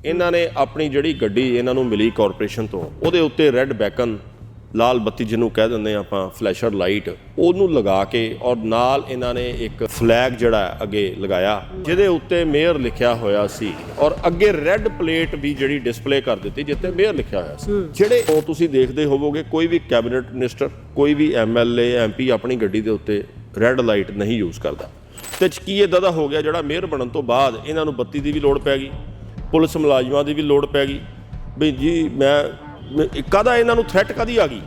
ਇਹਨਾਂ ਨੇ ਆਪਣੀ ਜਿਹੜੀ ਗੱਡੀ ਇਹਨਾਂ ਨੂੰ ਮਿਲੀ ਕਾਰਪੋਰੇਸ਼ਨ ਤੋਂ ਉਹਦੇ ਉੱਤੇ ਰੈੱਡ ਬੈਕਨ ਲਾਲ ਬੱਤੀ ਜਿਹਨੂੰ ਕਹਿ ਦਿੰਦੇ ਆਪਾਂ ਫਲੈਸ਼ਰ ਲਾਈਟ ਉਹਨੂੰ ਲਗਾ ਕੇ ਔਰ ਨਾਲ ਇਹਨਾਂ ਨੇ ਇੱਕ ਫਲੈਗ ਜਿਹੜਾ ਅੱਗੇ ਲਗਾਇਆ ਜਿਹਦੇ ਉੱਤੇ ਮੇਅਰ ਲਿਖਿਆ ਹੋਇਆ ਸੀ ਔਰ ਅੱਗੇ ਰੈੱਡ ਪਲੇਟ ਵੀ ਜਿਹੜੀ ਡਿਸਪਲੇ ਕਰ ਦਿੱਤੀ ਜਿੱਤੇ ਮੇਅਰ ਲਿਖਿਆ ਹੋਇਆ ਸੀ। ਜਿਹੜੇ ਉਹ ਤੁਸੀਂ ਦੇਖਦੇ ਹੋਵੋਗੇ ਕੋਈ ਵੀ ਕੈਬਨਿਟ ਮਿਨਿਸਟਰ ਕੋਈ ਵੀ MLA MP ਆਪਣੀ ਗੱਡੀ ਦੇ ਉੱਤੇ ਰੈੱਡ ਲਾਈਟ ਨਹੀਂ ਯੂਜ਼ ਕਰਦਾ ਤੇ ਕੀ ਇੱਦਾਂ ਦਾ ਹੋ ਗਿਆ ਜਿਹੜਾ ਮੇਅਰ ਬਣਨ ਤੋਂ ਬਾਅਦ ਇਹਨਾਂ ਨੂੰ ਬੱਤੀ ਦੀ ਵੀ ਲੋੜ ਪੈ ਗਈ, ਪੁਲਿਸ ਮੁਲਾਜ਼ਮਾਂ ਦੀ ਵੀ ਲੋੜ ਪੈ ਗਈ ਵੀ ਜੀ ਮੈਂ ਕਾਹਦਾ ਇਹਨਾਂ ਨੂੰ ਥ੍ਰੈਟ ਕਾਹਦੀ ਆ ਗਈ।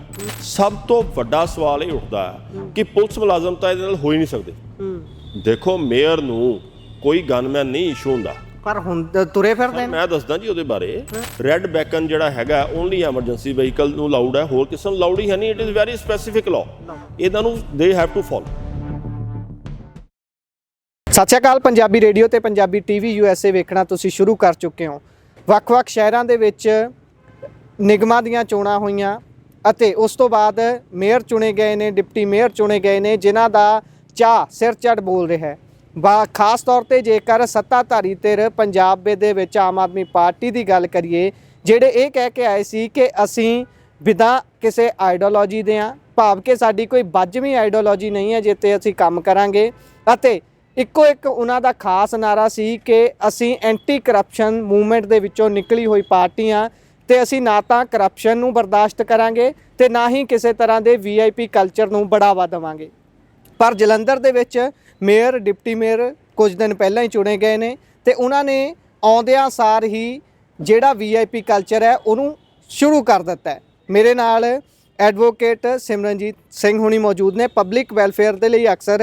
ਸਭ ਤੋਂ ਵੱਡਾ ਸਵਾਲ ਇਹ ਉੱਠਦਾ ਹੈ ਕਿ ਪੁਲਿਸ ਮੁਲਾਜ਼ਮ ਤਾਂ ਇਹਦੇ ਨਾਲ ਹੋ ਹੀ ਨਹੀਂ ਸਕਦੇ। ਦੇਖੋ ਮੇਅਰ ਨੂੰ ਕੋਈ ਗਨਮੈਨ ਨਹੀਂ ਇਸ਼ੂ ਹੁੰਦਾ ਪਰ ਹੁਣ ਤੁਰੇ ਫਿਰਦੇ ਨੇ। ਮੈਂ ਦੱਸਦਾ ਜੀ ਉਹਦੇ ਬਾਰੇ ਰੈੱਡ ਬੈਕਨ ਜਿਹੜਾ ਹੈਗਾ ਓਨਲੀ ਐਮਰਜੈਂਸੀ ਵਹੀਕਲ ਨੂੰ ਲਾਊਡ ਹੈ, ਹੋਰ ਕਿਸੇ ਨੂੰ ਲਾਊਡ ਹੀ ਹੈ ਨਹੀਂ। It is very specific law, ਇਹਨਾਂ ਨੂੰ ਦੇ ਹੈਵ ਟੂ ਫੋਲੋ। ਸਤਿ ਸ਼੍ਰੀ ਅਕਾਲ। ਪੰਜਾਬੀ ਰੇਡੀਓ ਤੇ ਪੰਜਾਬੀ TV USA ਵੇਖਣਾ ਤੁਸੀਂ ਸ਼ੁਰੂ ਕਰ ਚੁੱਕੇ ਹੋ। ਵੱਖ-ਵੱਖ ਸ਼ਹਿਰਾਂ ਦੇ ਵਿੱਚ ਨਿਗਮਾਂ ਦੀਆਂ ਚੋਣਾਂ ਹੋਈਆਂ ਅਤੇ ਉਸ ਤੋਂ ਬਾਅਦ ਮੇਅਰ ਚੁਣੇ ਗਏ ਨੇ, ਡਿਪਟੀ ਮੇਅਰ ਚੁਣੇ ਗਏ ਨੇ ਜਿਨ੍ਹਾਂ ਦਾ ਚਾਹ ਸਿਰ ਚੜ੍ਹ ਬੋਲ ਰਿਹਾ ਹੈ। ਖਾਸ ਤੌਰ ਤੇ ਜੇਕਰ ਸੱਤਾਧਾਰੀ ਧਿਰ ਪੰਜਾਬ ਦੇ ਵਿੱਚ ਆਮ ਆਦਮੀ ਪਾਰਟੀ ਦੀ ਗੱਲ ਕਰੀਏ, ਜਿਹੜੇ ਇਹ ਕਹਿ ਕੇ ਆਏ ਸੀ ਕਿ ਅਸੀਂ ਬਿਨਾਂ ਕਿਸੇ ਆਈਡੀਓਲੋਜੀ ਦੇ ਹਾਂ, ਭਾਵ ਕਿ ਸਾਡੀ ਕੋਈ ਬੱਝਵੀਂ ਆਈਡੀਓਲੋਜੀ ਨਹੀਂ ਹੈ ਜਿੱਤੇ ਅਸੀਂ ਕੰਮ ਕਰਾਂਗੇ ਅਤੇ ਇੱਕੋ ਇੱਕ ਉਹਨਾਂ ਦਾ ਖਾਸ ਨਾਰਾ ਸੀ ਕਿ ਅਸੀਂ ਐਂਟੀ ਕਰਪਸ਼ਨ ਮੂਵਮੈਂਟ ਦੇ ਵਿੱਚੋਂ ਨਿਕਲੀ ਹੋਈ ਪਾਰਟੀ ਹਾਂ ਤੇ ਅਸੀਂ ਨਾ ਤਾਂ ਕਰਪਸ਼ਨ ਨੂੰ ਬਰਦਾਸ਼ਤ ਕਰਾਂਗੇ ਤੇ ਨਾ ਹੀ ਕਿਸੇ ਤਰ੍ਹਾਂ ਦੇ VIP ਕਲਚਰ ਨੂੰ ਬੜਾਵਾ ਦੇਵਾਂਗੇ। ਪਰ ਜਲੰਧਰ ਦੇ ਵਿੱਚ ਮੇਅਰ ਡਿਪਟੀ ਮੇਅਰ ਕੁਝ ਦਿਨ ਪਹਿਲਾਂ ਹੀ ਚੁਣੇ ਗਏ ਨੇ ਤੇ ਉਹਨਾਂ ਨੇ ਆਉਂਦਿਆਂ ਸਾਰ ਹੀ ਜਿਹੜਾ VIP ਕਲਚਰ ਹੈ ਉਹਨੂੰ ਸ਼ੁਰੂ ਕਰ ਦਿੱਤਾ ਹੈ। ਮੇਰੇ ਨਾਲ ਐਡਵੋਕੇਟ ਸਿਮਰਨਜੀਤ ਸਿੰਘ ਹੁਣੀ ਮੌਜੂਦ ਨੇ, ਪਬਲਿਕ ਵੈਲਫੇਅਰ ਦੇ ਲਈ ਅਕਸਰ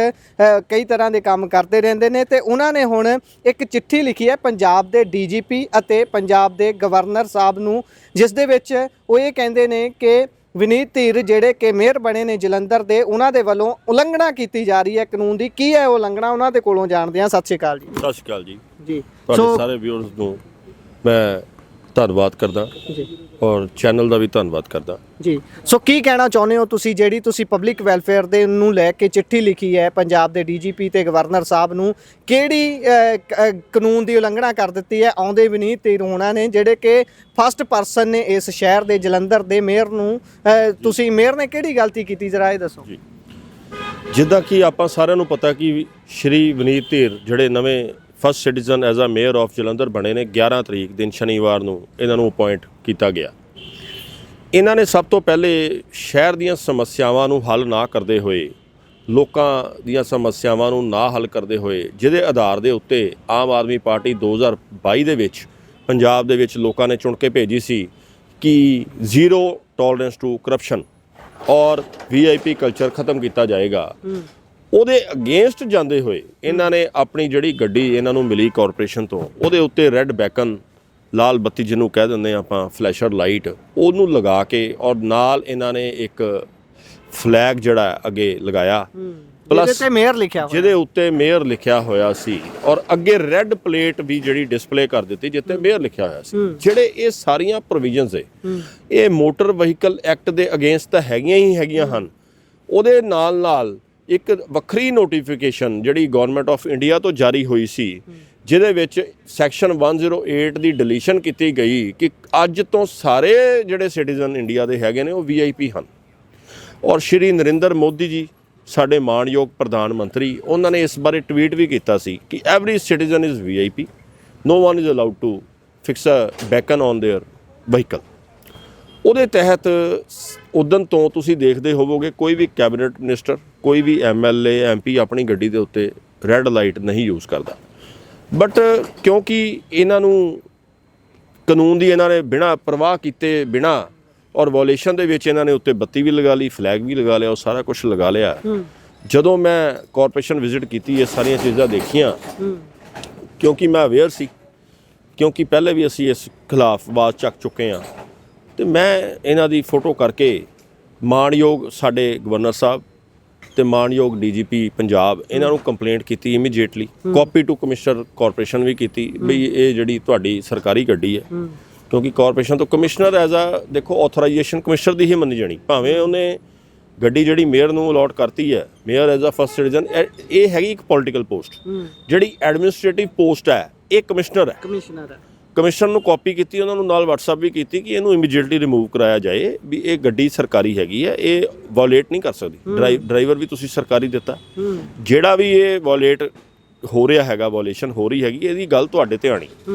ਕਈ ਤਰ੍ਹਾਂ ਦੇ ਕੰਮ ਕਰਦੇ ਰਹਿੰਦੇ ਨੇ ਤੇ ਉਹਨਾਂ ਨੇ ਹੁਣ ਇੱਕ ਚਿੱਠੀ ਲਿਖੀ ਹੈ ਪੰਜਾਬ ਦੇ DGP ਅਤੇ ਪੰਜਾਬ ਦੇ ਗਵਰਨਰ ਸਾਹਿਬ ਨੂੰ, ਜਿਸ ਦੇ ਵਿੱਚ ਉਹ ਇਹ ਕਹਿੰਦੇ ਨੇ ਕਿ ਵਿਨੀਤ ਧੀਰ ਜਿਹੜੇ ਕਿ ਮੇਅਰ ਬਣੇ ਨੇ ਜਲੰਧਰ ਦੇ, ਉਹਨਾਂ ਦੇ ਵੱਲੋਂ ਉਲੰਘਣਾ ਕੀਤੀ ਜਾ ਰਹੀ ਹੈ ਕਾਨੂੰਨ ਦੀ। ਕੀ ਹੈ ਉਹ ਉਲੰਘਣਾ, ਉਹਨਾਂ ਦੇ ਕੋਲੋਂ ਜਾਣਦੇ ਹਾਂ। ਸਤਿ ਸ਼੍ਰੀ ਅਕਾਲ ਜੀ। ਸਤਿ ਸ਼੍ਰੀ ਅਕਾਲ ਜੀ। ਜੀ ਤੁਹਾਡੇ ਸਾਰੇ ਵਿਊਅਰਸ ਨੂੰ ਮੈਂ ਧੰਨਵਾਦ ਕਰਦਾ ਜੀ ਔਰ ਚੈਨਲ ਦਾ ਵੀ ਧੰਨਵਾਦ ਕਰਦਾ ਜੀ। ਸੋ ਕੀ ਕਹਿਣਾ ਚਾਹੁੰਦੇ ਹੋ ਤੁਸੀਂ, ਜਿਹੜੀ ਤੁਸੀਂ ਪਬਲਿਕ ਵੈਲਫੇਅਰ ਦੇ ਨੂੰ ਲੈ ਕੇ ਚਿੱਠੀ ਲਿਖੀ ਹੈ ਪੰਜਾਬ ਦੇ DGP ਤੇ ਗਵਰਨਰ ਸਾਹਿਬ ਨੂੰ, ਕਿਹੜੀ ਕਾਨੂੰਨ ਦੀ ਉਲੰਘਣਾ ਕਰ ਦਿੱਤੀ ਹੈ? ਆਉਂਦੇ ਵਿਨੀਤ ਧੀਰ ਹੋਣਾ ਨੇ ਜਿਹੜੇ ਕਿ ਫਸਟ ਪਰਸਨ ਨੇ ਇਸ ਸ਼ਹਿਰ ਦੇ ਜਲੰਧਰ ਦੇ ਮੇਅਰ ਨੂੰ, ਤੁਸੀਂ ਮੇਅਰ ਨੇ ਕਿਹੜੀ ਗਲਤੀ ਕੀਤੀ ਜ਼ਰਾ ਇਹ ਦੱਸੋ ਜੀ। ਜਿੱਦਾਂ ਕਿ ਆਪਾਂ ਸਾਰਿਆਂ ਨੂੰ ਪਤਾ ਕਿ ਸ਼੍ਰੀ ਵਿਨੀਤ ਧੀਰ ਜਿਹੜੇ ਨਵੇਂ first citizen as a mayor of Jalandhar ਬਣੇ ਨੇ, 11 ਤਰੀਕ ਦਿਨ ਸ਼ਨੀਵਾਰ ਨੂੰ ਇਹਨਾਂ ਨੂੰ ਅਪੁਆਇੰਟ ਕੀਤਾ ਗਿਆ। ਇਹਨਾਂ ਨੇ ਸਭ ਤੋਂ ਪਹਿਲੇ ਸ਼ਹਿਰ ਦੀਆਂ ਸਮੱਸਿਆਵਾਂ ਨੂੰ ਹੱਲ ਨਾ ਕਰਦੇ ਹੋਏ, ਲੋਕਾਂ ਦੀਆਂ ਸਮੱਸਿਆਵਾਂ ਨੂੰ ਨਾ ਹੱਲ ਕਰਦੇ ਹੋਏ, ਜਿਹਦੇ ਆਧਾਰ ਦੇ ਉੱਤੇ ਆਮ ਆਦਮੀ ਪਾਰਟੀ 2022 ਦੇ ਵਿੱਚ ਪੰਜਾਬ ਦੇ ਵਿੱਚ ਲੋਕਾਂ ਨੇ ਚੁਣ ਕੇ ਭੇਜੀ ਸੀ ਕਿ ਜ਼ੀਰੋ ਟੋਲਰੈਂਸ ਟੂ ਕਰਪਸ਼ਨ ਔਰ VIP ਕਲਚਰ ਖਤਮ ਕੀਤਾ ਜਾਏਗਾ, ਉਹਦੇ ਅਗੇਂਸਟ ਜਾਂਦੇ ਹੋਏ ਇਹਨਾਂ ਨੇ ਆਪਣੀ ਜਿਹੜੀ ਗੱਡੀ ਇਹਨਾਂ ਨੂੰ ਮਿਲੀ ਕਾਰਪੋਰੇਸ਼ਨ ਤੋਂ ਉਹਦੇ ਉੱਤੇ ਰੈੱਡ ਬੈਕਨ ਲਾਲ ਬੱਤੀ ਜਿਹਨੂੰ ਕਹਿ ਦਿੰਦੇ ਆਪਾਂ ਫਲੈਸ਼ਰ ਲਾਈਟ ਉਹਨੂੰ ਲਗਾ ਕੇ ਔਰ ਨਾਲ ਇਹਨਾਂ ਨੇ ਇੱਕ ਫਲੈਗ ਜਿਹੜਾ ਅੱਗੇ ਲਗਾਇਆ ਪਲੱਸ ਜਿਹਦੇ ਉੱਤੇ ਮੇਅਰ ਲਿਖਿਆ ਹੋਇਆ ਸੀ ਔਰ ਅੱਗੇ ਰੈੱਡ ਪਲੇਟ ਵੀ ਜਿਹੜੀ ਡਿਸਪਲੇ ਕਰ ਦਿੱਤੀ ਜਿੱਤੇ ਮੇਅਰ ਲਿਖਿਆ ਹੋਇਆ ਸੀ। ਜਿਹੜੇ ਇਹ ਸਾਰੀਆਂ ਪ੍ਰੋਵੀਜ਼ਨਸ ਇਹ ਮੋਟਰ ਵਹੀਕਲ ਐਕਟ ਦੇ ਅਗੇਂਸਟ ਤਾਂ ਹੈਗੀਆਂ ਹਨ। ਉਹਦੇ ਨਾਲ ਇੱਕ ਵੱਖਰੀ ਨੋਟੀਫਿਕੇਸ਼ਨ ਜਿਹੜੀ ਗਵਰਨਮੈਂਟ ਆਫ ਇੰਡੀਆ ਤੋਂ ਜਾਰੀ ਹੋਈ ਸੀ, ਜਿਹਦੇ ਵਿੱਚ ਸੈਕਸ਼ਨ 108 ਦੀ ਡਿਲੀਸ਼ਨ ਕੀਤੀ ਗਈ ਕਿ ਅੱਜ ਤੋਂ ਸਾਰੇ ਜਿਹੜੇ ਸਿਟੀਜ਼ਨ ਇੰਡੀਆ ਦੇ ਹੈਗੇ ਨੇ ਉਹ VIP ਹਨ। ਔਰ ਸ਼੍ਰੀ ਨਰਿੰਦਰ ਮੋਦੀ ਜੀ ਸਾਡੇ ਮਾਣਯੋਗ ਪ੍ਰਧਾਨ ਮੰਤਰੀ, ਉਹਨਾਂ ਨੇ ਇਸ ਬਾਰੇ ਟਵੀਟ ਵੀ ਕੀਤਾ ਸੀ ਕਿ every citizen is VIP, no one is allowed to fix a beacon on their vehicle. ਉਹਦੇ ਤਹਿਤ ਉਦੋਂ ਤੋਂ ਤੁਸੀਂ ਦੇਖਦੇ ਹੋਵੋਗੇ ਕੋਈ ਵੀ ਕੈਬਨਿਟ ਮਿਨਿਸਟਰ ਕੋਈ ਵੀ MLA MP ਆਪਣੀ ਗੱਡੀ ਦੇ ਉੱਤੇ ਰੈੱਡ ਲਾਈਟ ਨਹੀਂ ਯੂਜ਼ ਕਰਦਾ। ਬਟ ਕਿਉਂਕਿ ਇਹਨਾਂ ਨੂੰ ਕਾਨੂੰਨ ਦੀ ਇਹਨਾਂ ਨੇ ਬਿਨਾਂ ਪਰਵਾਹ ਕੀਤੇ ਬਿਨਾਂ ਔਰ ਵਾਇਓਲੇਸ਼ਨ ਦੇ ਵਿੱਚ ਇਹਨਾਂ ਨੇ ਉੱਤੇ ਬੱਤੀ ਵੀ ਲਗਾ ਲਈ, ਫਲੈਗ ਵੀ ਲਗਾ ਲਿਆ, ਉਹ ਸਾਰਾ ਕੁਛ ਲਗਾ ਲਿਆ। ਜਦੋਂ ਮੈਂ ਕਾਰਪੋਰੇਸ਼ਨ ਵਿਜ਼ਿਟ ਕੀਤੀ ਇਹ ਸਾਰੀਆਂ ਚੀਜ਼ਾਂ ਦੇਖੀਆਂ ਕਿਉਂਕਿ ਮੈਂ ਅਵੇਅਰ ਸੀ, ਕਿਉਂਕਿ ਪਹਿਲੇ ਵੀ ਅਸੀਂ ਇਸ ਖਿਲਾਫ ਆਵਾਜ਼ ਚੱਕ ਚੁੱਕੇ ਹਾਂ ਤੇ ਮੈਂ ਇਹਨਾਂ ਦੀ ਫੋਟੋ ਕਰਕੇ ਮਾਣਯੋਗ ਸਾਡੇ ਗਵਰਨਰ ਸਾਹਿਬ ਤੇ ਮਾਣਯੋਗ DGP ਪੰਜਾਬ ਇਹਨਾਂ ਨੂੰ ਕੰਪਲੇਂਟ ਕੀਤੀ immediately, copy to commissioner corporation ਵੀ ਕੀਤੀ ਬਈ ਇਹ ਜਿਹੜੀ ਤੁਹਾਡੀ ਸਰਕਾਰੀ ਗੱਡੀ ਹੈ, ਕਿਉਂਕਿ ਕਾਰਪੋਰੇਸ਼ਨ ਤੋਂ ਕਮਿਸ਼ਨਰ ਐਜ਼ ਅ ਦੇਖੋ ਆਥੋਰਾਈਜੇਸ਼ਨ ਕਮਿਸ਼ਨਰ ਦੀ ਹੀ ਮੰਨੀ ਜਾਣੀ, ਭਾਵੇਂ ਉਹਨੇ ਗੱਡੀ ਜਿਹੜੀ ਮੇਅਰ ਨੂੰ ਅਲਾਟ ਕਰਤੀ ਹੈ, mayor as a first citizen, ਇਹ ਹੈਗੀ ਇੱਕ ਪੋਲੀਟੀਕਲ ਪੋਸਟ। ਜਿਹੜੀ ਐਡਮਿਨਿਸਟ੍ਰੇਟਿਵ ਪੋਸਟ ਹੈ ਇਹ ਕਮਿਸ਼ਨਰ ਹੈ। ਕਮਿਸ਼ਨਰ ਨੂੰ ਕਾਪੀ ਕੀਤੀ, ਉਹਨਾਂ ਨੂੰ ਨਾਲ WhatsApp ਵੀ ਕੀਤੀ ਕਿ ਇਹਨੂੰ ਇਮੀਡੀਏਟਲੀ ਰਿਮੂਵ ਕਰਾਇਆ ਜਾਏ, ਵੀ ਇਹ ਗੱਡੀ ਸਰਕਾਰੀ ਹੈਗੀ ਹੈ, ਇਹ ਵਾਇਲੇਟ ਨਹੀਂ ਕਰ ਸਕਦੀ। ਡਰਾਈਵਰ ਵੀ ਤੁਸੀਂ ਸਰਕਾਰੀ ਦਿੱਤਾ, ਜਿਹੜਾ ਵੀ ਇਹ ਵਾਇਲੇਟ ਹੋ ਰਿਹਾ ਹੈਗਾ, ਵਾਇਲੇਸ਼ਨ ਹੋ ਰਹੀ ਹੈਗੀ, ਇਹਦੀ ਗੱਲ ਤੁਹਾਡੇ ਤੇ ਆਣੀ,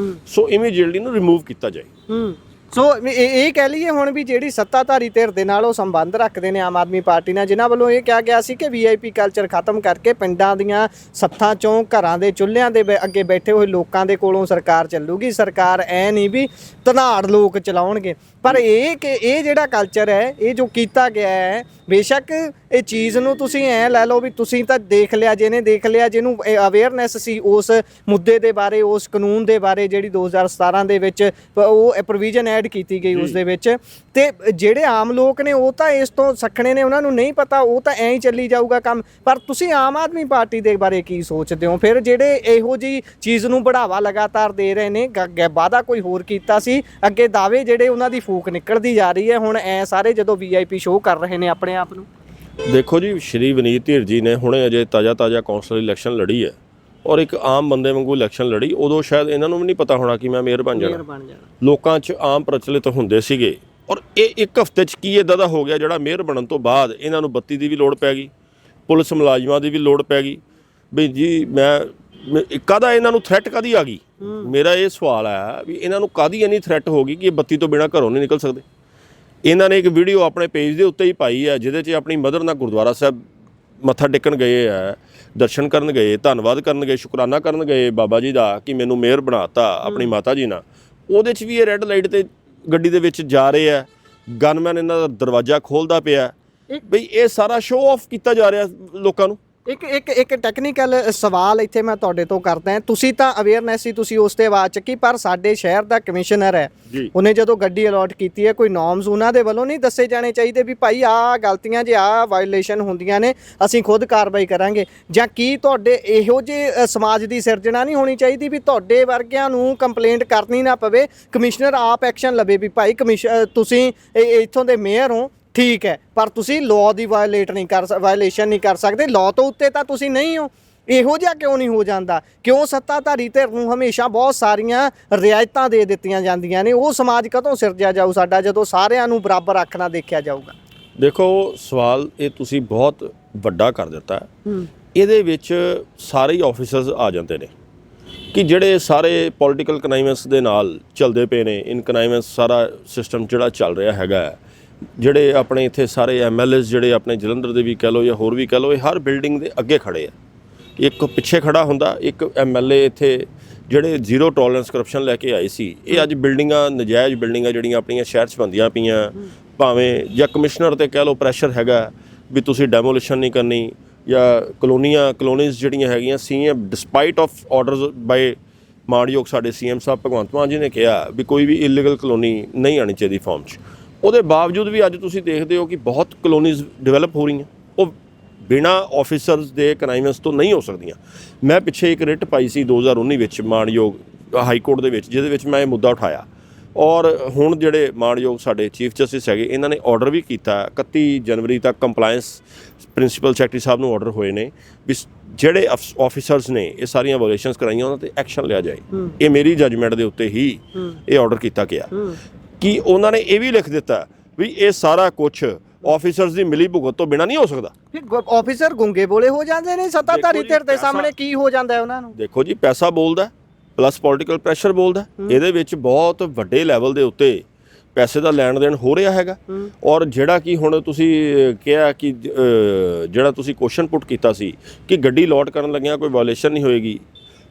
ਸੋ ਇਮੀਡੀਏਟਲੀ ਨੂੰ ਰਿਮੂਵ ਕੀਤਾ ਜਾਏ। ਸੋ ਇਹ ਕਹਿ ਲਈਏ ਹੁਣ ਵੀ ਜਿਹੜੀ ਸੱਤਾਧਾਰੀ ਧਿਰ ਦੇ ਨਾਲ ਉਹ ਸੰਬੰਧ ਰੱਖਦੇ ਨੇ ਆਮ ਆਦਮੀ ਪਾਰਟੀ ਨਾਲ, ਜਿਨ੍ਹਾਂ ਵੱਲੋਂ ਇਹ ਕਿਹਾ ਗਿਆ ਸੀ ਕਿ VIP ਕਲਚਰ ਖਤਮ ਕਰਕੇ ਪਿੰਡਾਂ ਦੀਆਂ ਸੱਥਾਂ ਚੋਂ ਘਰਾਂ ਦੇ ਚੁੱਲ੍ਹਿਆਂ ਦੇ ਅੱਗੇ ਬੈਠੇ ਹੋਏ ਲੋਕਾਂ ਦੇ ਕੋਲੋਂ ਸਰਕਾਰ ਚੱਲੂਗੀ, ਸਰਕਾਰ ਐ ਨਹੀਂ ਵੀ ਧਨਾੜ ਲੋਕ ਚਲਾਉਣਗੇ। ਪਰ ਇਹ ਜਿਹੜਾ ਕਲਚਰ ਹੈ, ਇਹ ਜੋ ਕੀਤਾ ਗਿਆ ਹੈ, ਬੇਸ਼ੱਕ ਇਹ ਚੀਜ਼ ਨੂੰ ਤੁਸੀਂ ਐ ਲੈ ਲਓ ਵੀ ਤੁਸੀਂ ਤਾਂ ਦੇਖ ਲਿਆ, ਜਿਹਨੇ ਦੇਖ ਲਿਆ, ਜਿਹਨੂੰ ਅਵੇਅਰਨੈਸ ਸੀ ਉਸ ਮੁੱਦੇ ਦੇ ਬਾਰੇ, ਉਸ ਕਾਨੂੰਨ ਦੇ ਬਾਰੇ ਜਿਹੜੀ 2017 ਦੇ ਵਿੱਚ ਉਹ ਪ੍ਰੋਵੀਜ਼ਨ ਐਡ ਕੀਤੀ ਗਈ ਉਸ ਦੇ ਵਿੱਚ, ਤੇ ਜਿਹੜੇ ਆਮ ਲੋਕ ਨੇ ਉਹ ਤਾਂ ਇਸ ਤੋਂ ਸੱਖਣੇ ਨੇ, ਉਹਨਾਂ ਨੂੰ ਨਹੀਂ ਪਤਾ, ਉਹ ਤਾਂ ਐਂ ਹੀ ਚੱਲੀ ਜਾਊਗਾ ਕੰਮ। ਪਰ ਤੁਸੀਂ ਆਮ ਆਦਮੀ ਪਾਰਟੀ ਦੇ ਬਾਰੇ ਕੀ ਸੋਚਦੇ ਹੋ ਫਿਰ, ਜਿਹੜੇ ਇਹੋ ਜਿਹੀ ਚੀਜ਼ ਨੂੰ ਬੜਾਵਾ ਲਗਾਤਾਰ ਦੇ ਰਹੇ ਨੇ? ਵਾਅਦਾ ਕੋਈ ਹੋਰ ਕੀਤਾ ਸੀ, ਅੱਗੇ ਦਾਅਵੇ ਜਿਹੜੇ ਉਹਨਾਂ ਦੀ ਫੂਕ ਨਿਕਲਦੀ ਜਾ ਰਹੀ ਹੈ, ਹੁਣ ਐ ਸਾਰੇ ਜਦੋਂ VIP ਸ਼ੋਅ ਕਰ ਰਹੇ ਨੇ ਆਪਣੇ ਆਪ ਨੂੰ। ਦੇਖੋ ਜੀ, ਸ਼੍ਰੀ ਵਿਨੀਤ ਧੀਰ ਜੀ ਨੇ ਹੁਣੇ ਅਜੇ ਤਾਜ਼ਾ ਕੌਂਸਲ ਇਲੈਕਸ਼ਨ ਲੜੀ ਹੈ, ਔਰ ਇੱਕ ਆਮ ਬੰਦੇ ਵਾਂਗੂ ਇਲੈਕਸ਼ਨ ਲੜੀ। ਉਦੋਂ ਸ਼ਾਇਦ ਇਹਨਾਂ ਨੂੰ ਵੀ ਨਹੀਂ ਪਤਾ ਹੋਣਾ ਕਿ ਮੈਂ ਮੇਅਰ ਬਣ ਜਾਣਾ। ਲੋਕਾਂ 'ਚ ਆਮ ਪ੍ਰਚਲਿਤ ਹੁੰਦੇ ਸੀਗੇ, ਔਰ ਇਹ ਇੱਕ ਹਫ਼ਤੇ 'ਚ ਕੀ ਇੱਦਾਂ ਦਾ ਹੋ ਗਿਆ ਜਿਹੜਾ ਮੇਅਰ ਬਣਨ ਤੋਂ ਬਾਅਦ ਇਹਨਾਂ ਨੂੰ ਬੱਤੀ ਦੀ ਵੀ ਲੋੜ ਪੈ ਗਈ, ਪੁਲਿਸ ਮੁਲਾਜ਼ਮਾਂ ਦੀ ਵੀ ਲੋੜ ਪੈ ਗਈ। ਵੀ ਜੀ ਕਾਹਦਾ ਇਹਨਾਂ ਨੂੰ ਥ੍ਰੈਟ ਕਾਹਦੀ ਆ ਗਈ? ਮੇਰਾ ਇਹ ਸਵਾਲ ਹੈ ਵੀ ਇਹਨਾਂ ਨੂੰ ਕਾਹਦੀ ਇੰਨੀ ਥ੍ਰੈਟ ਹੋ ਗਈ ਕਿ ਇਹ ਬੱਤੀ ਤੋਂ ਬਿਨਾਂ ਘਰੋਂ ਨਹੀਂ ਨਿਕਲ ਸਕਦੇ। ਇਹਨਾਂ ਨੇ ਇੱਕ ਵੀਡੀਓ ਆਪਣੇ ਪੇਜ ਦੇ ਉੱਤੇ ਹੀ ਪਾਈ ਹੈ, ਜਿਹਦੇ 'ਚ ਆਪਣੀ ਮਦਰ ਨਾਲ ਗੁਰਦੁਆਰਾ ਸਾਹਿਬ ਮੱਥਾ ਟੇਕਣ ਗਏ ਹੈ, ਦਰਸ਼ਨ ਕਰਨ ਗਏ, ਧੰਨਵਾਦ ਕਰਨ ਗਏ, ਸ਼ੁਕਰਾਨਾ ਕਰਨ ਗਏ ਬਾਬਾ ਜੀ ਦਾ ਕਿ ਮੈਨੂੰ ਮੇਅਰ ਬਣਾਤਾ ਆਪਣੀ ਮਾਤਾ ਜੀ ਨਾਲ। ਉਹਦੇ 'ਚ ਵੀ ਇਹ ਰੈੱਡ ਲਾਈਟ ਤੇ ਗੱਡੀ ਦੇ ਵਿੱਚ ਜਾ ਰਹੇ ਆ, ਗਨਮੈਨ ਇਹਨਾਂ ਦਾ ਦਰਵਾਜ਼ਾ ਖੋਲ੍ਹਦਾ ਪਿਆ। ਬਈ ਇਹ ਸਾਰਾ ਸ਼ੋਅ ਆਫ ਕੀਤਾ ਜਾ ਰਿਹਾ ਲੋਕਾਂ ਨੂੰ। ਇੱਕ ਟੈਕਨੀਕਲ ਸਵਾਲ ਇੱਥੇ ਮੈਂ ਤੁਹਾਡੇ ਤੋਂ ਕਰਦਾ ਹਾਂ। ਤੁਸੀਂ ਤਾਂ ਅਵੇਅਰਨੈਸ ਸੀ, ਤੁਸੀਂ ਉਸ ਤੇ ਆਵਾਜ਼ ਚੱਕੀ, ਪਰ ਸਾਡੇ ਸ਼ਹਿਰ ਦਾ ਕਮਿਸ਼ਨਰ ਹੈ, ਉਹਨੇ ਜਦੋਂ ਗੱਡੀ ਅਲਾਟ ਕੀਤੀ ਹੈ, ਕੋਈ ਨੋਰਮਸ ਉਹਨਾਂ ਦੇ ਵੱਲੋਂ ਨਹੀਂ ਦੱਸੇ ਜਾਣੇ ਚਾਹੀਦੇ ਵੀ ਭਾਈ ਆਹ ਗਲਤੀਆਂ ਜੇ ਆਹ ਵਾਇਓਲੇਸ਼ਨ ਹੁੰਦੀਆਂ ਨੇ, ਅਸੀਂ ਖੁਦ ਕਾਰਵਾਈ ਕਰਾਂਗੇ? ਜਾਂ ਕੀ ਤੁਹਾਡੇ ਇਹੋ ਜਿਹੇ ਸਮਾਜ ਦੀ ਸਿਰਜਣਾ ਨਹੀਂ ਹੋਣੀ ਚਾਹੀਦੀ ਵੀ ਤੁਹਾਡੇ ਵਰਗਿਆਂ ਨੂੰ ਕੰਪਲੇਂਟ ਕਰਨੀ ਨਾ ਪਵੇ, ਕਮਿਸ਼ਨਰ ਆਪ ਐਕਸ਼ਨ ਲਵੇ ਵੀ ਭਾਈ ਤੁਸੀਂ ਇੱਥੋਂ ਦੇ ਮੇਅਰ ਹੋ, ਠੀਕ ਹੈ, ਪਰ ਤੁਸੀਂ ਲਾਅ ਦੀ ਵਾਇਓਲੇਸ਼ਨ ਨਹੀਂ ਕਰ ਸਕਦੇ, ਲਾਅ ਤੋਂ ਉੱਤੇ ਤਾਂ ਤੁਸੀਂ ਨਹੀਂ ਹੋ। ਇਹੋ ਜਿਹਾ ਕਿਉਂ ਨਹੀਂ ਹੋ ਜਾਂਦਾ? ਕਿਉਂ ਸੱਤਾਧਾਰੀ ਧਿਰ ਨੂੰ ਹਮੇਸ਼ਾ ਬਹੁਤ ਸਾਰੀਆਂ ਰਿਆਇਤਾਂ ਦੇ ਦਿੱਤੀਆਂ ਜਾਂਦੀਆਂ ਨੇ? ਉਹ ਸਮਾਜ ਕਦੋਂ ਸਿਰਜਿਆ ਜਾਊ ਸਾਡਾ, ਜਦੋਂ ਸਾਰਿਆਂ ਨੂੰ ਬਰਾਬਰ ਆਖਣਾ ਦੇਖਿਆ ਜਾਊਗਾ? ਦੇਖੋ, ਸਵਾਲ ਇਹ ਤੁਸੀਂ ਬਹੁਤ ਵੱਡਾ ਕਰ ਦਿੱਤਾ। ਇਹਦੇ ਵਿੱਚ ਸਾਰੇ ਹੀ ਆਫਿਸਰਸ ਆ ਜਾਂਦੇ ਨੇ ਕਿ ਜਿਹੜੇ ਸਾਰੇ ਪੋਲੀਟੀਕਲ ਕਨਾਈਵੈਂਸ ਦੇ ਨਾਲ ਚੱਲਦੇ ਪਏ ਨੇ। ਇਨ ਕਨਾਈਵੈਂਸ ਸਾਰਾ ਸਿਸਟਮ ਜਿਹੜਾ ਚੱਲ ਰਿਹਾ ਹੈਗਾ, ਜਿਹੜੇ ਆਪਣੇ ਇੱਥੇ ਸਾਰੇ MLAs ਜਿਹੜੇ ਆਪਣੇ ਜਲੰਧਰ ਦੇ ਵੀ ਕਹਿ ਲਓ ਜਾਂ ਹੋਰ ਵੀ ਕਹਿ ਲਓ, ਇਹ ਹਰ ਬਿਲਡਿੰਗ ਦੇ ਅੱਗੇ ਖੜੇ ਆ। ਇੱਕ ਪਿੱਛੇ ਖੜਾ ਹੁੰਦਾ, ਇੱਕ MLA ਇੱਥੇ ਜਿਹੜੇ ਜ਼ੀਰੋ ਟੋਲਰੈਂਸ ਕਰਪਸ਼ਨ ਲੈ ਕੇ ਆਏ ਸੀ। ਇਹ ਅੱਜ ਬਿਲਡਿੰਗਾਂ, ਨਜਾਇਜ਼ ਬਿਲਡਿੰਗਾਂ ਜਿਹੜੀਆਂ ਆਪਣੀਆਂ ਸ਼ਹਿਰ 'ਚ ਬਣਦੀਆਂ ਪਈਆਂ, ਭਾਵੇਂ ਜਾਂ ਕਮਿਸ਼ਨਰ 'ਤੇ ਕਹਿ ਲਓ ਪ੍ਰੈਸ਼ਰ ਹੈਗਾ ਵੀ ਤੁਸੀਂ ਡੈਮੋਲੀਸ਼ਨ ਨਹੀਂ ਕਰਨੀ, ਜਾਂ ਕਲੋਨੀਜ਼ ਜਿਹੜੀਆਂ ਹੈਗੀਆਂ, CM despite of orders by ਮਾਣਯੋਗ ਸਾਡੇ CM ਸਾਹਿਬ ਭਗਵੰਤ ਮਾਨ ਜੀ ਨੇ ਕਿਹਾ ਵੀ ਕੋਈ ਵੀ ਇਲੀਗਲ ਕਲੋਨੀ ਨਹੀਂ ਆਉਣੀ ਚਾਹੀਦੀ ਫਾਰਮ 'ਚ। ਉਹਦੇ ਬਾਵਜੂਦ ਵੀ ਅੱਜ ਤੁਸੀਂ ਦੇਖਦੇ ਹੋ ਕਿ ਬਹੁਤ ਕਲੋਨੀਜ਼ ਡਿਵੈਲਪ ਹੋ ਰਹੀਆਂ, ਉਹ ਬਿਨਾਂ ਆਫਿਸਰਸ ਦੇ ਕਨਾਈਵੈਂਸ ਤੋਂ ਨਹੀਂ ਹੋ ਸਕਦੀਆਂ। ਮੈਂ ਪਿੱਛੇ ਇੱਕ ਰਿਟ ਪਾਈ ਸੀ 2019 ਵਿੱਚ ਮਾਣਯੋਗ ਹਾਈ ਕੋਰਟ ਦੇ ਵਿੱਚ, ਜਿਹਦੇ ਵਿੱਚ ਮੈਂ ਇਹ ਮੁੱਦਾ ਉਠਾਇਆ, ਔਰ ਹੁਣ ਜਿਹੜੇ ਮਾਣਯੋਗ ਸਾਡੇ ਚੀਫ ਜਸਟਿਸ ਹੈਗੇ, ਇਹਨਾਂ ਨੇ ਆਰਡਰ ਵੀ ਕੀਤਾ 31 ਜਨਵਰੀ ਤੱਕ ਕੰਪਲਾਇੰਸ ਪ੍ਰਿੰਸੀਪਲ ਸੈਕਟਰੀ ਸਾਹਿਬ ਨੂੰ ਆਰਡਰ ਹੋਏ ਨੇ ਵੀ ਜਿਹੜੇ ਆਫਿਸਰਸ ਨੇ ਇਹ ਸਾਰੀਆਂ ਵਾਇਓਲੇਸ਼ਨਸ ਕਰਾਈਆਂ ਉਹਨਾਂ 'ਤੇ ਐਕਸ਼ਨ ਲਿਆ ਜਾਏ। ਇਹ ਮੇਰੀ ਜਜਮੈਂਟ ਦੇ ਉੱਤੇ ਹੀ ਇਹ ਆਰਡਰ ਕੀਤਾ ਗਿਆ ਕਿ ਉਹਨਾਂ ਨੇ ਇਹ ਵੀ ਲਿਖ ਦਿੱਤਾ ਵੀ ਇਹ ਸਾਰਾ ਕੁਝ ਆਫਿਸਰਸ ਦੀ ਮਿਲੀ ਭੁਗਤ ਤੋਂ ਬਿਨਾਂ ਨਹੀਂ ਹੋ ਸਕਦਾ। ਆਫਿਸਰ ਗੁੰਗੇ ਬੋਲੇ ਹੋ ਜਾਂਦੇ ਨੇ ਸੱਤਾਧਾਰੀ ਧਿਰ ਦੇ ਸਾਹਮਣੇ, ਕੀ ਹੋ ਜਾਂਦਾ ਹੈ ਉਹਨਾਂ ਨੂੰ? ਦੇਖੋ ਜੀ, ਪੈਸਾ ਬੋਲਦਾ ਪਲੱਸ ਪੋਲੀਟੀਕਲ ਪ੍ਰੈਸ਼ਰ ਬੋਲਦਾ। ਇਹਦੇ ਵਿੱਚ ਬਹੁਤ ਵੱਡੇ ਲੈਵਲ ਦੇ ਉੱਤੇ ਪੈਸੇ ਦਾ ਲੈਣ ਦੇਣ ਹੋ ਰਿਹਾ ਹੈਗਾ। ਔਰ ਜਿਹੜਾ ਕਿ ਹੁਣ ਤੁਸੀਂ ਕਿਹਾ ਕਿ ਜਿਹੜਾ ਤੁਸੀਂ ਕੁਐਸਚਨ ਪੁੱਟ ਕੀਤਾ ਸੀ ਕਿ ਗੱਡੀ ਲੋਟ ਕਰਨ ਲੱਗਿਆ ਕੋਈ ਵਾਇਓਲੇਸ਼ਨ ਨਹੀਂ ਹੋਏਗੀ,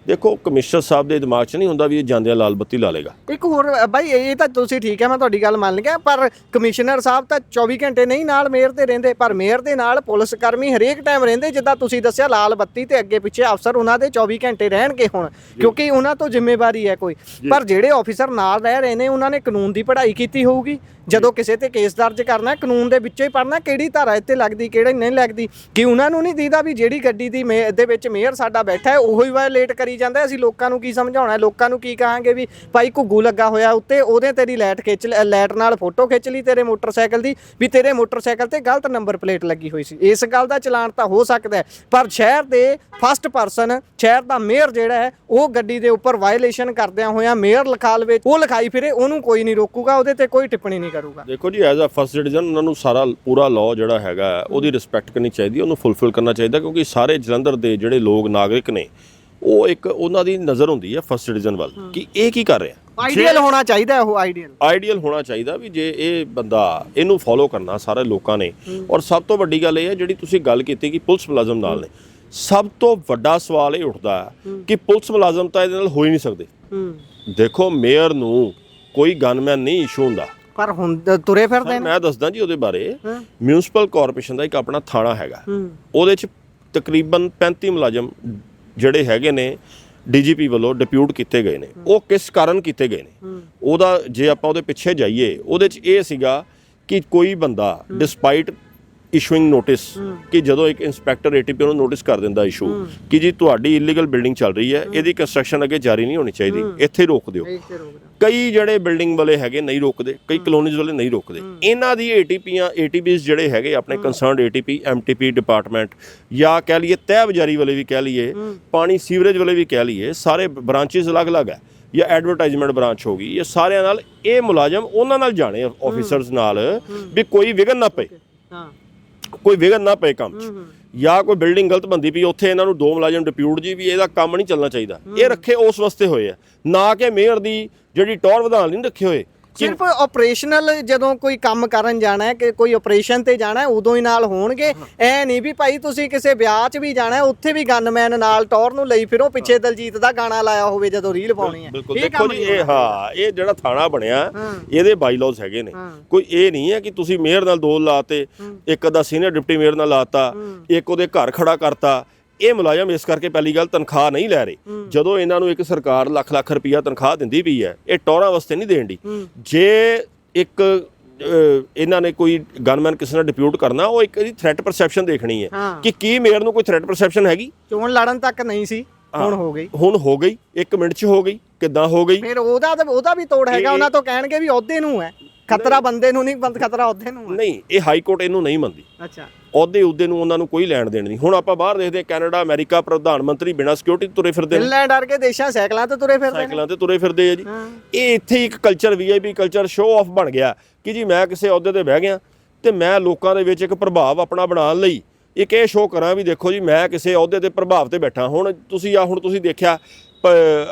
ਦੇਖੋ ਕਮਿਸ਼ਨਰ ਸਾਹਿਬ ਦੇ ਦਿਮਾਗ 'ਚ ਨਹੀਂ ਹੁੰਦਾ ਵੀ ਇਹ ਜਾਂਦਿਆਂ ਲਾਲ ਬੱਤੀ ਲਾ ਲੇਗਾ। ਇੱਕ ਹੋਰ ਬਾਈ, ਇਹ ਤਾਂ ਤੁਸੀਂ ਠੀਕ ਹੈ, ਮੈਂ ਤੁਹਾਡੀ ਗੱਲ ਮੰਨ ਲਿਆ, ਪਰ ਕਮਿਸ਼ਨਰ ਸਾਹਿਬ ਤਾਂ 24 ਘੰਟੇ ਨਹੀਂ ਨਾਲ ਮੇਅਰ ਦੇ ਰਹਿੰਦੇ, ਪਰ ਮੇਅਰ ਦੇ ਨਾਲ ਪੁਲਿਸ ਕਰਮੀ ਹਰੇਕ ਟਾਈਮ ਰਹਿੰਦੇ। ਜਿੱਦਾਂ ਤੁਸੀਂ ਦੱਸਿਆ ਲਾਲ ਬੱਤੀ ਤੇ ਅੱਗੇ ਪਿੱਛੇ ਅਫਸਰ ਉਹਨਾਂ ਦੇ 24 ਘੰਟੇ ਰਹਿਣਗੇ ਹੁਣ, ਕਿਉਂਕਿ ਉਹਨਾਂ ਤੋਂ ਜ਼ਿੰਮੇਵਾਰੀ ਹੈ ਕੋਈ। ਪਰ ਜਿਹੜੇ ਆਫਿਸਰ ਨਾਲ ਰਹਿ ਰਹੇ ਨੇ ਉਹਨਾਂ ਨੇ ਕਾਨੂੰਨ ਦੀ ਪੜ੍ਹਾਈ ਕੀਤੀ ਹੋਊਗੀ। ਜਦੋਂ ਕਿਸੇ ਤੇ ਕੇਸ ਦਰਜ ਕਰਨਾ, ਕਾਨੂੰਨ ਦੇ ਵਿੱਚੋਂ ਹੀ ਪੜ੍ਹਨਾ ਕਿਹੜੀ ਧਾਰਾ ਇੱਥੇ ਲੱਗਦੀ, ਕਿਹੜੀ ਨਹੀਂ ਲੱਗਦੀ। ਕਿ ਉਹਨਾਂ ਨੂੰ ਨਹੀਂ ਦੀਦਾ ਵੀ ਜਿਹੜੀ ਗੱਡੀ ਦੇ ਵਿੱਚ ਮੇਅਰ ਸਾਡਾ ਬੈਠਾ ਹੈ ਉਹੀ ਵਾਇਓਲੇਟ ਕਰੀ ਕਰੀ ਜਾਂਦਾ, ਅਸੀਂ ਲੋਕਾਂ ਨੂੰ ਕੀ ਸਮਝਾਉਣਾ, ਲੋਕਾਂ ਨੂੰ ਕੀ ਕਹਾਂਗੇ ਵੀ ਭਾਈ ਘੁੱਗੂ ਲੱਗਾ ਹੋਇਆ ਉੱਤੇ, ਉਹਦੇ ਤੇਰੀ ਲਾਈਟ ਨਾਲ ਫੋਟੋ ਖਿੱਚ ਲਈ ਤੇਰੇ ਮੋਟਰਸਾਈਕਲ ਦੀ ਵੀ ਤੇਰੇ ਮੋਟਰਸਾਈਕਲ ਤੇ ਗਲਤ ਨੰਬਰ ਪਲੇਟ ਲੱਗੀ ਹੋਈ ਸੀ। ਇਸ ਗੱਲ ਦਾ ਚਲਾਨ ਤਾਂ ਹੋ ਸਕਦਾ ਹੈ, ਪਰ ਸ਼ਹਿਰ ਦੇ ਫਸਟ ਪਰਸਨ, ਸ਼ਹਿਰ ਦਾ ਮੇਅਰ ਜਿਹੜਾ ਹੈ, ਉਹ ਗੱਡੀ ਦੇ ਉੱਪਰ ਵਾਇਲੇਸ਼ਨ ਕਰਦਿਆਂ ਹੋਇਆਂ ਮੇਅਰ ਲਿਖਾਲ ਵਿੱਚ ਉਹ ਲਿਖਾਈ ਫਿਰੇ, ਉਹਨੂੰ ਕੋਈ ਨਹੀਂ ਰੋਕੂਗਾ, ਉਹਦੇ ਤੇ ਕੋਈ ਟਿੱਪਣੀ ਨਹੀਂ ਕਰੂਗਾ। ਦੇਖੋ ਜੀ, ਐਜ਼ ਅ ਫਸਟ ਸਿਟੀਜ਼ਨ ਉਹਨਾਂ ਨੂੰ ਸਾਰਾ ਪੂਰਾ ਲਾਅ ਜਿਹੜਾ ਹੈਗਾ ਉਹਦੀ ਰਿਸਪੈਕਟ ਕਰਨੀ ਚਾਹੀਦੀ, ਉਹਨੂੰ ਫੁੱਲਫਿਲ ਕਰਨਾ ਚਾਹੀਦਾ, ਕਿਉਂਕਿ ਸਾਰੇ ਜਲੰਧਰ ਦੇ ਜਿਹੜੇ ਲੋਕ ਨਾਗਰਿਕ ਨੇ ਉਹ ਇੱਕ ਉਹਨਾਂ ਦੀ ਨਜ਼ਰ ਹੁੰਦੀ ਹੈ ਫਸਟ ਸਿਟੀਜ਼ਨ ਵੱਲ ਕਿ ਇਹ ਕੀ ਕਰ ਰਿਹਾ। ਆਈਡੀਅਲ ਹੋਣਾ ਚਾਹੀਦਾ, ਉਹ ਆਈਡੀਅਲ ਹੋਣਾ ਚਾਹੀਦਾ ਵੀ ਜੇ ਇਹ ਬੰਦਾ ਇਹਨੂੰ ਫੋਲੋ ਕਰਨਾ ਸਾਰੇ ਲੋਕਾਂ ਨੇ। ਔਰ ਸਭ ਤੋਂ ਵੱਡੀ ਗੱਲ ਇਹ ਹੈ ਜਿਹੜੀ ਤੁਸੀਂ ਗੱਲ ਕੀਤੀ ਕਿ ਪੁਲਿਸ ਮੁਲਾਜ਼ਮ ਨਾਲ ਨੇ, ਸਭ ਤੋਂ ਵੱਡਾ ਸਵਾਲ ਇਹ ਉੱਠਦਾ ਕਿ ਪੁਲਿਸ ਮੁਲਾਜ਼ਮ ਤਾਂ ਇਹਦੇ ਨਾਲ ਹੋ ਹੀ ਨਹੀਂ ਸਕਦੇ। ਦੇਖੋ, ਮੇਅਰ ਨੂੰ ਕੋਈ ਗਨਮੈਨ ਨਹੀਂ ਇਸ਼ੂ ਹੁੰਦਾ, ਪਰ ਹੁਣ ਤੁਰੇ ਫਿਰਦੇ ਨੇ। ਮੈਂ ਦੱਸਦਾ ਜੀ ਉਹਦੇ ਬਾਰੇ। ਮਿਊਨਿਸਪਲ ਕਾਰਪੋਰੇਸ਼ਨ ਦਾ ਇੱਕ ਆਪਣਾ ਥਾਣਾ ਹੈਗਾ, ਉਹਦੇ 'ਚ ਤਕਰੀਬਨ 35 ਮੁਲਾਜ਼ਮ ਜਿਹੜੇ ਹੈਗੇ ਨੇ ਡੀਜੀਪੀ ਵੱਲੋਂ ਡਿਪਿਊਟ ਕੀਤੇ ਗਏ ਨੇ। ਉਹ ਕਿਸ ਕਾਰਨ ਕੀਤੇ ਗਏ ਨੇ, ਉਹਦਾ ਜੇ ਆਪਾਂ ਉਹਦੇ ਪਿੱਛੇ ਜਾਈਏ, ਉਹਦੇ 'ਚ ਇਹ ਸੀਗਾ ਕਿ ਕੋਈ ਬੰਦਾ ਡਿਸਪਾਈਟ ਇਸ਼ੂਇੰਗ ਨੋਟਿਸ, ਕਿ ਜਦੋਂ ਇੱਕ ਇੰਸਪੈਕਟਰ ਏਟੀਪੀ ਨੂੰ ਨੋਟਿਸ ਕਰ ਦਿੰਦਾ ਇਸ਼ੂ ਕਿ ਜੀ ਤੁਹਾਡੀ ਇਲੀਗਲ ਬਿਲਡਿੰਗ ਚੱਲ ਰਹੀ ਹੈ, ਇਹਦੀ ਕੰਸਟਰਕਸ਼ਨ ਅੱਗੇ ਜਾਰੀ ਨਹੀਂ ਹੋਣੀ ਚਾਹੀਦੀ, ਇੱਥੇ ਰੋਕ ਦਿਓ। ਕਈ ਜਿਹੜੇ ਬਿਲਡਿੰਗ ਵਾਲੇ ਹੈਗੇ ਨਹੀਂ ਰੋਕਦੇ, ਕਈ ਕਲੋਨੀਜ਼ ਵਾਲੇ ਨਹੀਂ ਰੋਕਦੇ। ਇਹਨਾਂ ਦੀ ਏਟੀਪੀਜ਼ ਜਿਹੜੇ ਹੈਗੇ ਆਪਣੇ ਕੰਸਰਨਡ ਏਟੀਪੀ, ਐਮਟੀਪੀ ਡਿਪਾਰਟਮੈਂਟ, ਜਾਂ ਕਹਿ ਲਈਏ ਤਹਿਬਜ਼ਾਰੀ ਵਾਲੇ ਵੀ ਕਹਿ ਲਈਏ, ਪਾਣੀ ਸੀਵਰੇਜ ਵਾਲੇ ਵੀ ਕਹਿ ਲਈਏ, ਸਾਰੇ ਬ੍ਰਾਂਚਿਸ ਅਲੱਗ-ਅਲੱਗ ਹੈ, ਜਾਂ ਐਡਵਰਟਾਈਜ਼ਮੈਂਟ ਬ੍ਰਾਂਚ ਹੋ ਗਈ, ਇਹ ਸਾਰਿਆਂ ਨਾਲ ਇਹ ਮੁਲਾਜ਼ਮ ਉਹਨਾਂ ਨਾਲ ਜਾਣੇ ਆਫੀਸਰਸ ਨਾਲ ਵੀ ਕੋਈ ਵਿਘਨ ਨਾ ਪਏ, ਕੋਈ ਵਿਘਨ ਨਾ ਪਏ ਕੰਮ 'ਚ। ਜਾਂ ਕੋਈ ਬਿਲਡਿੰਗ ਗਲਤ ਬੰਦੀ ਪਈ, ਉੱਥੇ ਇਹਨਾਂ ਨੂੰ 2 ਮੁਲਾਜ਼ਮ ਡਿਪਿਊਟ ਜੀ ਵੀ ਇਹਦਾ ਕੰਮ ਨਹੀਂ ਚੱਲਣਾ ਚਾਹੀਦਾ, ਇਹ ਰੱਖੇ ਉਸ ਵਾਸਤੇ ਹੋਏ ਆ, ਨਾ ਕਿ ਮੇਅਰ ਦੀ ਜਿਹੜੀ ਟੌਰ ਵਧਾਉਣ ਨਹੀਂ ਰੱਖੇ ਹੋਏ। ਸਿਰਫ ਆਪਰੇਸ਼ਨਲ ਜਦੋਂ ਕੋਈ ਕੰਮ ਕਰਨ ਜਾਣਾ ਹੈ, ਕਿ ਕੋਈ ਆਪਰੇਸ਼ਨ ਤੇ ਜਾਣਾ, ਉਦੋਂ ਹੀ ਨਾਲ ਹੋਣਗੇ। ਐ ਨਹੀਂ ਵੀ ਭਾਈ ਤੁਸੀਂ ਕਿਸੇ ਵਿਆਹ 'ਚ ਵੀ ਜਾਣਾ, ਉੱਥੇ ਵੀ ਗਨਮੈਨ ਨਾਲ ਟੌਰ ਨੂੰ ਲਈ ਫਿਰੋ, ਪਿੱਛੇ ਦਲਜੀਤ ਦਾ ਗਾਣਾ ਲਾਇਆ ਹੋਵੇ ਜਦੋਂ ਰੀਲ ਪਾਉਣੀ ਹੈ। ਦੇਖੋ ਜੀ, ਇਹ ਜਿਹੜਾ ਥਾਣਾ ਬਣਿਆ ਇਹਦੇ ਬਾਈਲਾਜ਼ ਹੈਗੇ ਨੇ, ਕੋਈ ਇਹ ਨਹੀਂ ਹੈ ਕਿ ਤੁਸੀਂ ਮੇਅਰ ਨਾਲ 2 ਲਾਤੇ, ਇੱਕ ਅੱਧਾ ਸੀਨੀਅਰ ਡਿਪਟੀ ਮੇਅਰ ਨਾਲ ਲਾਤਾ, ਇੱਕ ਉਹਦੇ ਘਰ ਖੜਾ ਕਰਤਾ। ਇਹ ਮੁਲਾਜ਼ਮ ਇਸ ਕਰਕੇ ਪਹਿਲੀ ਗੱਲ ਤਨਖਾਹ ਨਹੀਂ ਲੈ ਰਹੇ। ਜਦੋਂ ਇਹਨਾਂ ਨੂੰ ਇੱਕ ਸਰਕਾਰ ਲੱਖ ਰੁਪਈਆ ਤਨਖਾਹ ਦਿੰਦੀ ਪਈ ਹੈ, ਇਹ ਟੌਰਾਂ ਵਾਸਤੇ ਨਹੀਂ ਦੇਣ ਦੀ। ਜੇ ਇੱਕ ਇਹਨਾਂ ਨੇ ਕੋਈ ਗਨਮੈਨ ਕਿਸੇ ਨਾਲ ਡਿਪਿਊਟ ਕਰਨਾ, ਉਹ ਇੱਕ ਇਹਦੀ ਥ੍ਰੈਟ ਪਰਸੈਪਸ਼ਨ ਦੇਖਣੀ ਹੈ ਕਿ ਕੀ ਮੇਅਰ ਨੂੰ ਕੋਈ ਥ੍ਰੈਟ ਪਰਸੈਪਸ਼ਨ ਹੈਗੀ। ਚੋਣ ਲੜਨ ਤੱਕ ਨਹੀਂ ਸੀ, ਹੁਣ ਹੋ ਗਈ 1 ਮਿੰਟ 'ਚ ਹੋ ਗਈ, ਕਿੱਦਾਂ ਹੋ ਗਈ। ਫਿਰ ਉਹਦਾ ਵੀ ਤੋੜ ਹੈਗਾ, ਉਹਨਾਂ ਤੋਂ ਕਹਿਣਗੇ ਵੀ ਅਹੁਦੇ ਨੂੰ ਹੈ ਖਤਰਾ, ਬੰਦੇ ਨੂੰ ਨਹੀਂ, ਖਤਰਾ ਅਹੁਦੇ ਨੂੰ ਨਹੀਂ। ਇਹ ਹਾਈ ਕੋਰਟ ਇਹਨੂੰ ਨਹੀਂ ਮੰਨਦੀ। ਅੱਛਾ, ਅਹੁਦੇ ਨੂੰ ਉਹਨਾਂ ਨੂੰ ਕੋਈ ਲੈਣ ਦੇਣ ਨਹੀਂ। ਹੁਣ ਆਪਾਂ ਬਾਹਰ ਦੇਖਦੇ, ਕੈਨੇਡਾ, ਅਮਰੀਕਾ, ਪ੍ਰਧਾਨ ਮੰਤਰੀ ਬਿਨਾਂ ਸਿਕਿਉਰਿਟੀ ਤੁਰੇ ਫਿਰਦੇ ਨੇ, ਡਰ ਕੇ ਦੇਸ਼ਾਂ ਸਾਈਕਲਾਂ ਤੇ ਤੁਰੇ ਫਿਰਦੇ ਆ ਜੀ। ਇਹ ਇੱਥੇ ਇੱਕ culture VIP culture show off ਬਣ ਗਿਆ ਕਿ ਜੀ ਮੈਂ ਕਿਸੇ ਅਹੁਦੇ ਤੇ ਬਹਿ ਗਿਆ ਤੇ ਮੈਂ ਲੋਕਾਂ ਦੇ ਵਿੱਚ ਇੱਕ ਪ੍ਰਭਾਵ ਆਪਣਾ ਬਣਾਉਣ ਲਈ ਇੱਕ ਇਹ ਸ਼ੋਅ ਕਰਾਂ ਵੀ ਦੇਖੋ ਜੀ ਮੈਂ ਕਿਸੇ ਅਹੁਦੇ ਤੇ ਪ੍ਰਭਾਵ ਤੇ ਬੈਠਾ। ਹੁਣ ਤੁਸੀਂ ਦੇਖਿਆ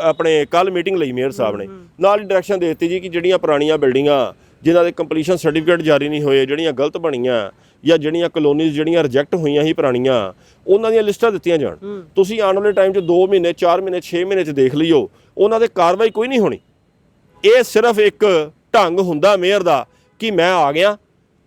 ਆਪਣੇ ਕੱਲ ਮੀਟਿੰਗ ਲਈ ਮੇਅਰ ਸਾਹਿਬ ਨੇ ਨਾਲ ਹੀ ਡਾਇਰੈਕਸ਼ਨ ਦੇ ਦਿੱਤੀ ਜੀ ਕਿ ਜਿਹੜੀਆਂ ਪੁਰਾਣੀਆਂ ਬਿਲਡਿੰਗਾਂ ਜਿਨ੍ਹਾਂ ਦੇ ਕੰਪਲੀਸ਼ਨ ਸਰਟੀਫਿਕੇਟ ਜਾਰੀ ਨਹੀਂ ਹੋਏ, ਜਿਹੜੀਆਂ ਗਲਤ ਬਣੀਆਂ ਜਾਂ ਜਿਹੜੀਆਂ ਕਲੋਨੀਜ਼ ਜਿਹੜੀਆਂ ਰਿਜੈਕਟ ਹੋਈਆਂ ਸੀ ਪੁਰਾਣੀਆਂ, ਉਹਨਾਂ ਦੀਆਂ ਲਿਸਟਾਂ ਦਿੱਤੀਆਂ ਜਾਣ। ਤੁਸੀਂ ਆਉਣ ਵਾਲੇ ਟਾਈਮ 'ਚ 2 ਮਹੀਨੇ 4 ਮਹੀਨੇ 6 ਮਹੀਨੇ 'ਚ ਦੇਖ ਲਈਓ, ਉਹਨਾਂ ਤੇ ਕਾਰਵਾਈ ਕੋਈ ਨਹੀਂ ਹੋਣੀ। ਇਹ ਸਿਰਫ ਇੱਕ ਢੰਗ ਹੁੰਦਾ ਮੇਅਰ ਦਾ ਕਿ ਮੈਂ ਆ ਗਿਆ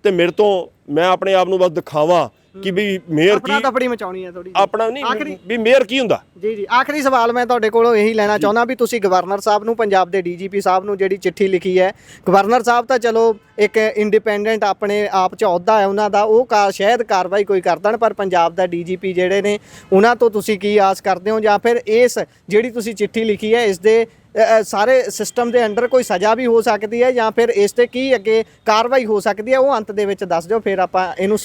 ਤੇ ਮੇਰੇ ਤੋਂ ਮੈਂ ਆਪਣੇ ਆਪ ਨੂੰ ਬਸ ਦਿਖਾਵਾਂ ਕਿ ਵੀ ਮੇਅਰ ਕੀ ਆਪਣੀ ਮਚਾਉਣੀ ਹੈ ਥੋੜੀ ਆਪਣਾ ਨਹੀਂ ਵੀ ਮੇਅਰ ਕੀ ਹੁੰਦਾ। ਜੀ ਆਖਰੀ ਸਵਾਲ ਮੈਂ ਤੁਹਾਡੇ ਕੋਲੋਂ ਇਹੀ ਲੈਣਾ ਚਾਹੁੰਦਾ ਵੀ ਤੁਸੀਂ ਗਵਰਨਰ ਸਾਹਿਬ ਨੂੰ, ਪੰਜਾਬ ਦੇ DGP ਸਾਹਿਬ ਨੂੰ ਜਿਹੜੀ ਚਿੱਠੀ ਲਿਖੀ ਹੈ, ਗਵਰਨਰ ਸਾਹਿਬ ਤਾਂ ਚਲੋ ਇੱਕ ਇੰਡੀਪੈਂਡੈਂਟ ਆਪਣੇ ਆਪ 'ਚ ਅਹੁਦਾ ਹੈ ਉਹਨਾਂ ਦਾ, ਉਹ ਸ਼ਾਇਦ ਕਾਰਵਾਈ ਕੋਈ ਕਰ ਦੇਣ, ਪਰ ਪੰਜਾਬ ਦਾ DGP ਜਿਹੜੇ ਨੇ ਉਹਨਾਂ ਤੋਂ ਤੁਸੀਂ ਕੀ ਆਸ ਕਰਦੇ ਹੋ, ਜਾਂ ਫਿਰ ਇਸ ਜਿਹੜੀ ਤੁਸੀਂ ਚਿੱਠੀ ਲਿਖੀ ਹੈ ਇਸ ਦੇ ਸਾਰੇ ਸਿਸਟਮ ਦੇ ਅੰਡਰ ਕੋਈ ਸਜ਼ਾ ਵੀ ਹੋ ਸਕਦੀ ਹੈ, ਜਾਂ ਫਿਰ ਇਸ ਤੇ ਕੀ ਅੱਗੇ ਕਾਰਵਾਈ ਹੋ ਸਕਦੀ ਹੈ, ਉਹ ਅੰਤ ਦੇ ਵਿੱਚ ਦੱਸ ਦਿਓ, ਫਿਰ ਆਪਾਂ ਇਹਨੂੰ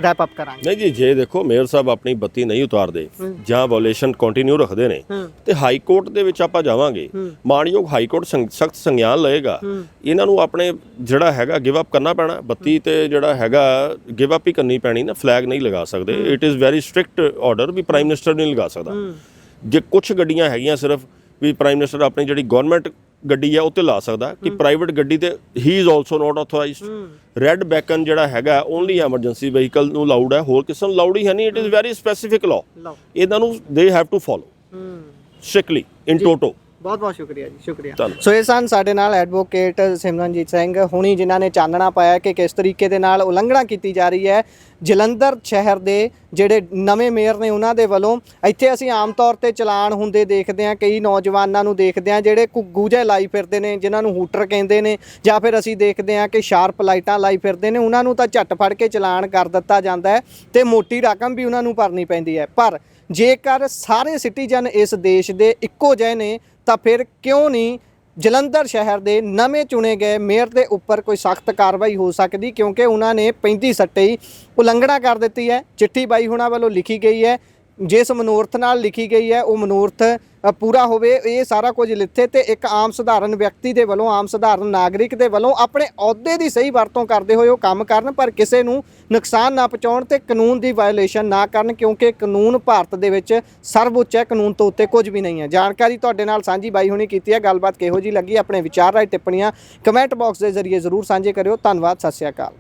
ਰੈਪ ਅਪ ਕਰਾਂਗੇ। ਨਹੀਂ ਜੀ, ਜੇ ਦੇਖੋ ਮੇਅਰ ਸਾਹਿਬ ਆਪਣੀ ਬੱਤੀ ਨਹੀਂ ਉਤਾਰਦੇ ਜਾਂ ਵਾਇਓਲੇਸ਼ਨ ਕੰਟੀਨਿਊ ਰੱਖਦੇ ਨੇ ਤੇ ਹਾਈ ਕੋਰਟ ਦੇ ਵਿੱਚ ਆਪਾਂ ਜਾਵਾਂਗੇ, ਮਾਨਯੋਗ ਹਾਈ ਕੋਰਟ ਸਖਤ ਸੰਗਿਆਨ ਲਏਗਾ। ਇਹਨਾਂ ਨੂੰ ਆਪਣੇ ਜਿਹੜਾ ਹੈਗਾ ਗਿਵ ਅਪ ਕਰਨਾ ਪੈਣਾ, ਬੱਤੀ ਤੇ ਜਿਹੜਾ ਹੈਗਾ ਗਿਵ ਅਪ ਹੀ ਕਰਨੀ ਪੈਣੀ ਨਾ, ਫਲੈਗ ਨਹੀਂ ਲਗਾ ਸਕਦੇ। It is very strict order ਵੀ ਪ੍ਰਾਈਮ ਮਿਨਿਸਟਰ ਨਹੀਂ ਲਗਾ ਸਕਦਾ। ਜੇ ਕੁਝ ਗੱਡੀਆਂ ਹੈਗੀਆਂ ਸਿਰਫ ਵੀ ਪ੍ਰਾਈਮ ਮਿਨਿਸਟਰ ਆਪਣੀ ਜਿਹੜੀ ਗਵਰਨਮੈਂਟ ਗੱਡੀ ਹੈ ਉਹ ਤੇ ਲਾ ਸਕਦਾ, ਕਿ ਪ੍ਰਾਈਵੇਟ ਗੱਡੀ ਤੇ he is also not authorized. Red beacon ਜਿਹੜਾ ਹੈਗਾ ਓਨਲੀ ਐਮਰਜੈਂਸੀ ਵਹੀਕਲ ਨੂੰ ਲਾਊਡ ਹੈ, ਹੋਰ ਕਿਸੇ ਨੂੰ ਲਾਊਡ ਹੀ ਹੈ ਨਹੀਂ। It is very specific law, ਇਹਨਾਂ ਨੂੰ they have to follow strictly in toto. ਬਹੁਤ ਬਹੁਤ ਸ਼ੁਕਰੀਆ ਜੀ, ਸ਼ੁਕਰੀਆ। ਸੋ ਇਹ ਸਨ ਸਾਡੇ ਨਾਲ ਐਡਵੋਕੇਟ ਸਿਮਰਨਜੀਤ ਸਿੰਘ ਹੁਣੀ, ਜਿਨ੍ਹਾਂ ਨੇ ਚਾਨਣਾ ਪਾਇਆ ਕਿ ਕਿਸ ਤਰੀਕੇ ਦੇ ਨਾਲ ਉਲੰਘਣਾ ਕੀਤੀ ਜਾ ਰਹੀ ਹੈ ਜਲੰਧਰ ਸ਼ਹਿਰ ਦੇ ਜਿਹੜੇ ਨਵੇਂ ਮੇਅਰ ਨੇ ਉਹਨਾਂ ਦੇ ਵੱਲੋਂ। ਇੱਥੇ ਅਸੀਂ ਆਮ ਤੌਰ ਤੇ ਚਲਾਨ ਹੁੰਦੇ ਦੇਖਦੇ ਹਾਂ, ਕਈ ਨੌਜਵਾਨਾਂ ਨੂੰ ਦੇਖਦੇ ਹਾਂ ਜਿਹੜੇ ਘੁੱਗੂ ਜਿਹੇ ਲਾਈ ਫਿਰਦੇ ਨੇ, ਜਿਨ੍ਹਾਂ ਨੂੰ ਹੂਟਰ ਕਹਿੰਦੇ ਨੇ, ਜਾਂ ਫਿਰ ਅਸੀਂ ਦੇਖਦੇ ਹਾਂ ਕਿ ਸ਼ਾਰਪ ਲਾਈਟਾਂ ਲਾਈ ਫਿਰਦੇ ਨੇ, ਉਹਨਾਂ ਨੂੰ ਤਾਂ ਝੱਟ ਫੜ ਕੇ ਚਲਾਨ ਕਰ ਦਿੱਤਾ ਜਾਂਦਾ ਹੈ ਤੇ ਮੋਟੀ ਰਕਮ ਵੀ ਉਹਨਾਂ ਨੂੰ ਭਰਨੀ ਪੈਂਦੀ ਹੈ। ਪਰ ਜੇਕਰ ਸਾਰੇ ਸਿਟੀਜ਼ਨ ਇਸ ਦੇਸ਼ ਦੇ ਇੱਕੋ ਜਿਹੇ ਨੇ ਤਾਂ ਫਿਰ ਕਿਉਂ ਨਹੀਂ ਜਲੰਧਰ ਸ਼ਹਿਰ ਦੇ ਨਵੇਂ ਚੁਣੇ ਗਏ ਮੇਅਰ ਦੇ ਉੱਪਰ ਕੋਈ ਸਖਤ ਕਾਰਵਾਈ ਹੋ ਸਕਦੀ, ਕਿਉਂਕਿ ਉਹਨਾਂ ਨੇ 35 ਸੱਟੇ ਹੀ ਉਲੰਘਣਾ ਕਰ ਦਿੱਤੀ ਹੈ। ਚਿੱਠੀ ਬਾਈ ਹੁਣਾਂ ਵੱਲੋਂ ਲਿਖੀ ਗਈ ਹੈ, ਜਿਸ ਮਨੋਰਥ ਨਾਲ ਲਿਖੀ ਗਈ ਹੈ ਉਹ ਮਨੋਰਥ ਪੂਰਾ ਹੋਵੇ, ਇਹ ਸਾਰਾ ਕੁਝ ਲਿਖੇ ਤੇ ਇੱਕ ਆਮ ਸਧਾਰਨ ਵਿਅਕਤੀ ਦੇ ਵੱਲੋਂ, ਆਮ ਸਧਾਰਨ ਨਾਗਰਿਕ ਦੇ ਵੱਲੋਂ ਆਪਣੇ ਅਹੁਦੇ ਦੀ ਸਹੀ ਵਰਤੋਂ ਕਰਦੇ ਹੋਏ ਉਹ ਕੰਮ ਕਰਨ, ਪਰ ਕਿਸੇ ਨੂੰ ਨੁਕਸਾਨ ਨਾ ਪਹੁੰਚਾਉਣ ਤੇ ਕਾਨੂੰਨ ਦੀ ਵਾਇਓਲੇਸ਼ਨ ਨਾ ਕਰਨ, ਕਿਉਂਕਿ ਕਾਨੂੰਨ ਭਾਰਤ ਦੇ ਵਿੱਚ ਸਰਵਉੱਚ ਹੈ, ਕਾਨੂੰਨ ਤੋਂ ਉੱਤੇ ਕੁਝ ਵੀ ਨਹੀਂ ਹੈ। ਜਾਣਕਾਰੀ ਤੁਹਾਡੇ ਨਾਲ ਸਾਂਝੀ ਬਾਈ ਹੁਣੀ ਕੀਤੀ ਹੈ। ਗੱਲਬਾਤ ਕਿਹੋ ਜੀ ਲੱਗੀ, ਆਪਣੇ ਵਿਚਾਰ ਰਾਏ ਟਿੱਪਣੀਆਂ ਕਮੈਂਟ ਬਾਕਸ ਦੇ ਜ਼ਰੀਏ ਜ਼ਰੂਰ ਸਾਂਝੇ ਕਰਿਓ। ਧੰਨਵਾਦ, ਸਤਿ ਸ਼੍ਰੀ ਅਕਾਲ।